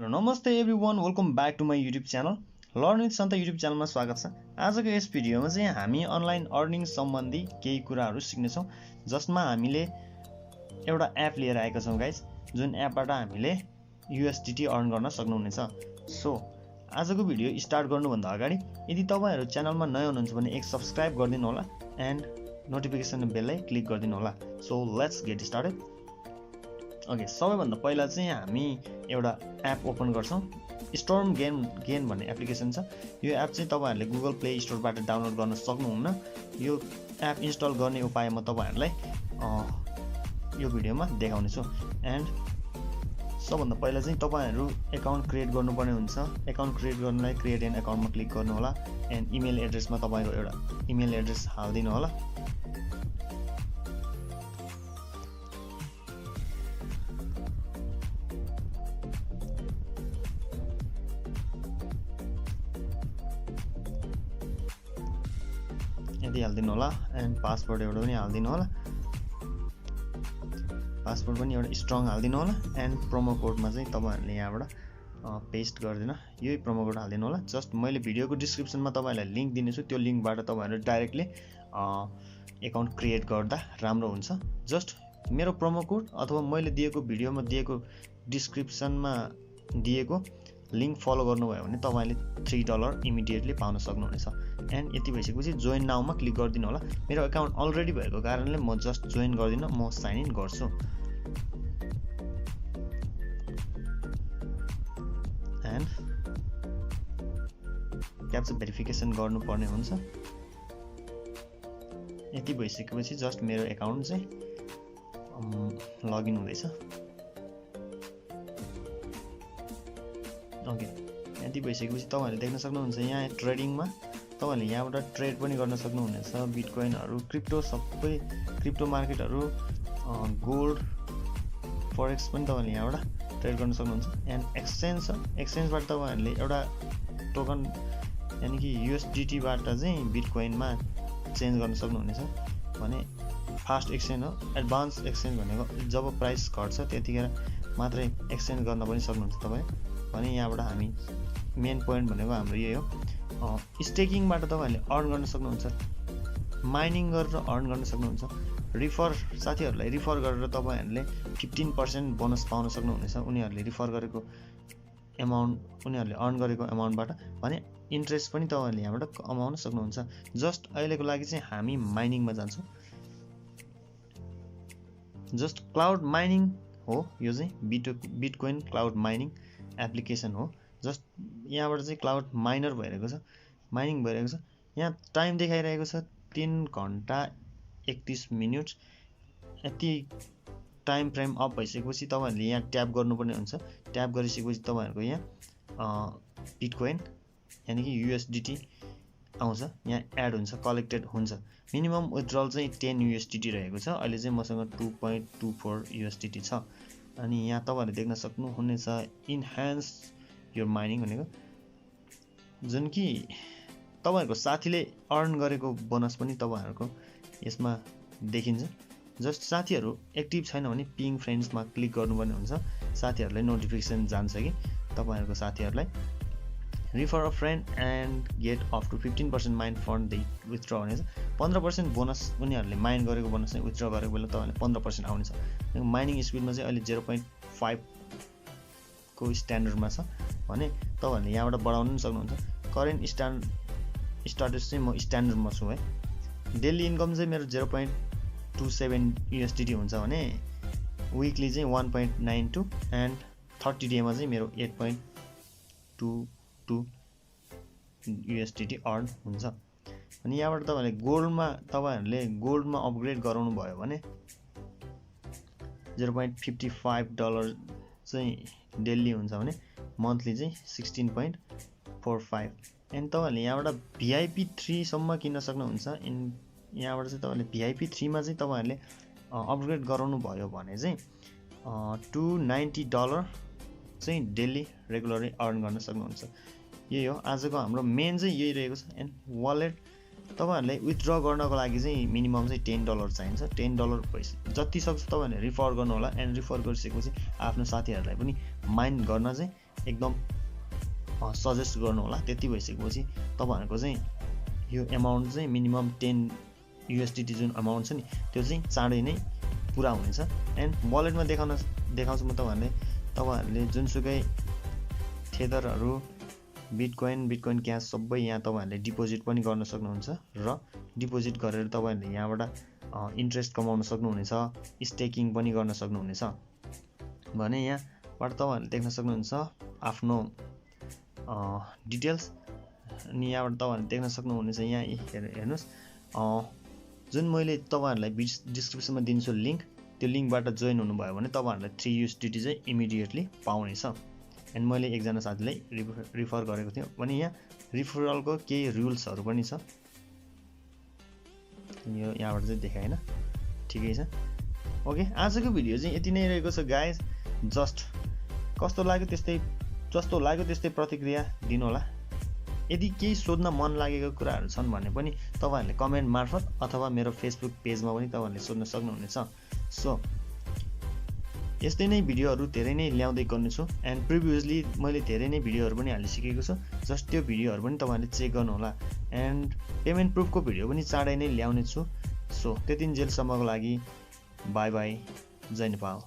Hello नमस्ते everyone, welcome back to my YouTube channel. Learn with Sant YouTube च्यानलमा स्वागत छ। आजको यस भिडियोमा चाहिँ हामी अनलाइन अर्निङ सम्बन्धी केही कुराहरू सिक्नेछौँ, जसमा हामीले एउटा एप लिएर आएका छौँ गाइज, जुन एपबाट हामीले USDT अर्न गर्न सक्नुहुनेछ। सो आजको भिडियो स्टार्ट गर्नुभन्दा अगाडि यदि तपाईँहरू च्यानलमा नयाँ हुनुहुन्छ भने एक सब्सक्राइब गरिदिनु होला एन्ड नोटिफिकेसन बेललाई क्लिक गरिदिनु होला। So let's get started. Okay, सबैभन्दा पहिला चाहिँ हामी एउटा एप ओपन गर्छौँ। StormGain भन्ने एप्लिकेसन छ। यो एप चाहिँ तपाईँहरूले गुगल प्ले स्टोरबाट डाउनलोड गर्न सक्नुहुन्न। यो एप इन्स्टल गर्ने उपाय म तपाईँहरूलाई यो भिडियोमा देखाउनेछु। एन्ड सबभन्दा पहिला चाहिँ तपाईँहरू एकाउन्ट क्रिएट गर्नुपर्ने हुन्छ। एकाउन्ट क्रिएट गर्नलाई क्रिएट एन एकाउन्टमा क्लिक गर्नु होला एन्ड इमेल एड्रेसमा तपाईँको एउटा इमेल एड्रेस हालिदिनु होला। यदि हालिदिनु होला एन्ड पासवर्ड एउटा पनि हालिदिनु होला। पासवर्ड पनि एउटा स्ट्रङ हालिदिनु होला एन्ड प्रोमो कोडमा चाहिँ तपाईँहरूले यहाँबाट पेस्ट गरिदिन यही प्रोमो कोड हालिदिनु होला। जस्ट मैले भिडियोको डिस्क्रिप्सनमा तपाईँहरूलाई लिङ्क दिनेछु, त्यो लिङ्कबाट तपाईँहरू डाइरेक्टली एकाउन्ट क्रिएट गर्दा राम्रो हुन्छ। जस्ट मेरो प्रोमो कोड अथवा मैले दिएको भिडियोमा दिएको डिस्क्रिप्सनमा दिएको लिङ्क फलो गर्नुभयो भने तपाईँले $3 इमिडिएटली पाउन सक्नुहुनेछ। एन्ड यति भइसकेपछि जोइन नाउमा क्लिक गरिदिनु होला। मेरो एकाउन्ट अलरेडी भएको कारणले म जस्ट जोइन गर्दिनँ, म साइन इन गर्छु। एन्ड क्याप्चा भेरिफिकेसन गर्नुपर्ने हुन्छ। यति भइसकेपछि जस्ट मेरो एकाउन्ट चाहिँ लगइन हुँदैछ। ओके, यति भइसकेपछि तपाईँहरूले देख्न सक्नुहुन्छ यहाँ ट्रेडिङमा तपाईँहरूले यहाँबाट ट्रेड पनि गर्न सक्नुहुनेछ। बिटकोइनहरू, क्रिप्टो, सबै क्रिप्टो मार्केटहरू, गोल्ड, फरेक्स पनि तपाईँहरूले यहाँबाट ट्रेड गर्न सक्नुहुन्छ। एन्ड एक्सचेन्ज छ। एक्सचेन्जबाट तपाईँहरूले एउटा टोकन यानि कि USDTबाट चाहिँ बिटकोइनमा चेन्ज गर्न सक्नुहुनेछ। भने फास्ट एक्सचेन्ज हो। एडभान्स एक्सचेन्ज भनेको जब प्राइस घट्छ त्यतिखेर मात्रै एक्सचेन्ज गर्न पनि सक्नुहुन्छ तपाईँ। भने यहाँबाट हामी मेन पोइन्ट भनेको हाम्रो यही हो। स्टेकिङबाट तपाईँहरूले अर्न गर्न सक्नुहुन्छ। माइनिङ गरेर अर्न गर्न सक्नुहुन्छ। रिफर, साथीहरूलाई रिफर गरेर तपाईँहरूले 15% बोनस पाउन सक्नुहुनेछ उनीहरूले रिफर गरेको एमाउन्ट, उनीहरूले अर्न गरेको एमाउन्टबाट। भने इन्ट्रेस्ट पनि तपाईँहरूले यहाँबाट कमाउन सक्नुहुन्छ। जस्ट अहिलेको लागि चाहिँ हामी माइनिङमा जान्छौँ। जस्ट क्लाउड माइनिङ हो यो चाहिँ, बिटकोइन क्लाउड माइनिङ एप्लिकेसन हो। जस्ट यहाँबाट चाहिँ क्लाउड माइनर भइरहेको छ, माइनिङ भइरहेको छ। यहाँ टाइम देखाइरहेको छ 3 घन्टा 31 मिनट। यति टाइम फ्रेम अप भइसकेपछि तपाईँहरूले यहाँ ट्याप गर्नुपर्ने हुन्छ। ट्याप गरिसकेपछि तपाईँहरूको यहाँ बिटकोइन यानि कि USDT आउँछ, यहाँ एड हुन्छ, कलेक्टेड हुन्छ। मिनिमम विथड्रल चाहिँ 10 USDT रहेको छ। अहिले चाहिँ मसँग 2.24 USDT छ। अनि यहाँ तपाईँहरूले देख्न सक्नुहुनेछ इन्हान्स योर माइनिङ भनेको, जुन कि तपाईँहरूको साथीले अर्न गरेको बोनस पनि तपाईँहरूको यसमा देखिन्छ। जस्ट साथीहरू एक्टिभ छैन भने पिङ फ्रेन्ड्समा क्लिक गर्नुपर्ने हुन्छ। साथीहरूलाई नोटिफिकेसन जान्छ कि तपाईँहरूको साथीहरूलाई refer a friend and get up to 15% mine fund दे विथड्र हुनेछ। 15% बोनस उनीहरूले माइन गरेको बोनस चाहिँ विथड्र गरेको बेला तपाईँहरूले 15% आउनेछ। माइनिङ स्पिडमा चाहिँ अहिले 0.5 को स्ट्यान्डर्डमा छ। भने तपाईँहरूले यहाँबाट बढाउनु पनि सक्नुहुन्छ। करेन्ट स्टाटस चाहिँ म स्ट्यान्डर्डमा छु है। डेली इन्कम चाहिँ मेरो 0.27 USDT हुन्छ भने विकली चाहिँ 1.92 एन्ड 30 डेमा चाहिँ मेरो 8.22 USDT अर्न हुन्छ। अनि यहाँबाट तपाईँहरूले गोल्डमा अपग्रेड गराउनु भयो भने $0.55 चाहिँ डेली हुन्छ भने मन्थली चाहिँ 16.45। एन्ड तपाईँहरूले यहाँबाट VIP 3 सम्म किन्न सक्नुहुन्छ। यहाँबाट चाहिँ तपाईँहरूले VIP 3 मा चाहिँ तपाईँहरूले अपग्रेड गराउनु भयो भने चाहिँ $290 चाहिँ डेली रेगुलरली अर्न गर्न सक्नुहुन्छ। यही हो आजको हाम्रो मेन चाहिँ यही रहेको छ। एन्ड वालेट तपाईहरुले विथड्र गर्नको लागि चाहिँ मिनिमम चाहिँ $10 चाहिन्छ। $10 पैसा जति सक्छ तपाईहरुले रिफर गर्नु होला एन्ड रिफर गरिसकेपछि आफ्नो साथीहरुलाई पनि माइन गर्न चाहिँ एकदम सजेस्ट गर्नु होला। त्यति भइसकेपछि तपाईहरुको चाहिँ यो अमाउन्ट चाहिँ मिनिमम 10 USDT जुन अमाउन्ट छ नि त्यो चाहिँ चाँडै नै पुरा हुनेछ। एन्ड वालेटमा देखाउँछु म तपाईहरुले जुनसुकै थेदरहरु बिटकोइन क्याश सबै यहाँ तपाईहरुले डिपोजिट पनि गर्न सक्नुहुन्छ र डिपोजिट गरेर तपाईहरुले यहाँबाट इन्ट्रेस्ट कमाउन सक्नुहुनेछ, स्टेकिङ पनि गर्न सक्नुहुनेछ भने यहाँबाट तपाईहरुले देख्न सक्नुहुन्छ आफ्नो डिटेल्स। अनि यहाँबाट तपाईहरुले देख्न सक्नुहुनेछ यहाँ हेर्नुस् जुन मैले तपाईहरुलाई डिस्क्रिप्सनमा दिन्छु लिंक, त्यो लिंकबाट जोइन हुनुभयो भने तपाईहरुलाई 3 USDT चाहिँ इमिडिएटली पाउनेछ। एन्ड मैले एकजना साथीलाई रिफर गरेको थिएँ भने यहाँ रिफरलको केही रुल्सहरु पनि छ, यो यहाँबाट चाहिँ देखाए हैन, ठिकै छ। ओके, आजको भिडियो चाहिँ यति नै रहेको छ गाइज। जस्ट कस्तो लाग्यो त्यस्तै प्रतिक्रिया दिनु होला। यदि केही सोध्न मन लागेको कुराहरु छन् भने पनि तपाईहरुले कमेन्ट मार्फत अथवा मेरो फेसबुक पेजमा पनि तपाईहरुले सोध्न सक्नुहुनेछ। सो यस्तै नै भिडियोहरु धेरै नै ल्याउँदै गर्नेछु। एन्ड प्रिभियसली मैले धेरै नै भिडियोहरु पनि हालिसकेको छु, जस्ट त्यो भिडियोहरु पनि तपाईहरुले चेक गर्नु होला। एन्ड पेमेन्ट प्रुफको भिडियो पनि चाँडै नै ल्याउने छु। सो त्यतिन्जेलसम्मको लागि बाइ बाइ, जय नेपाल।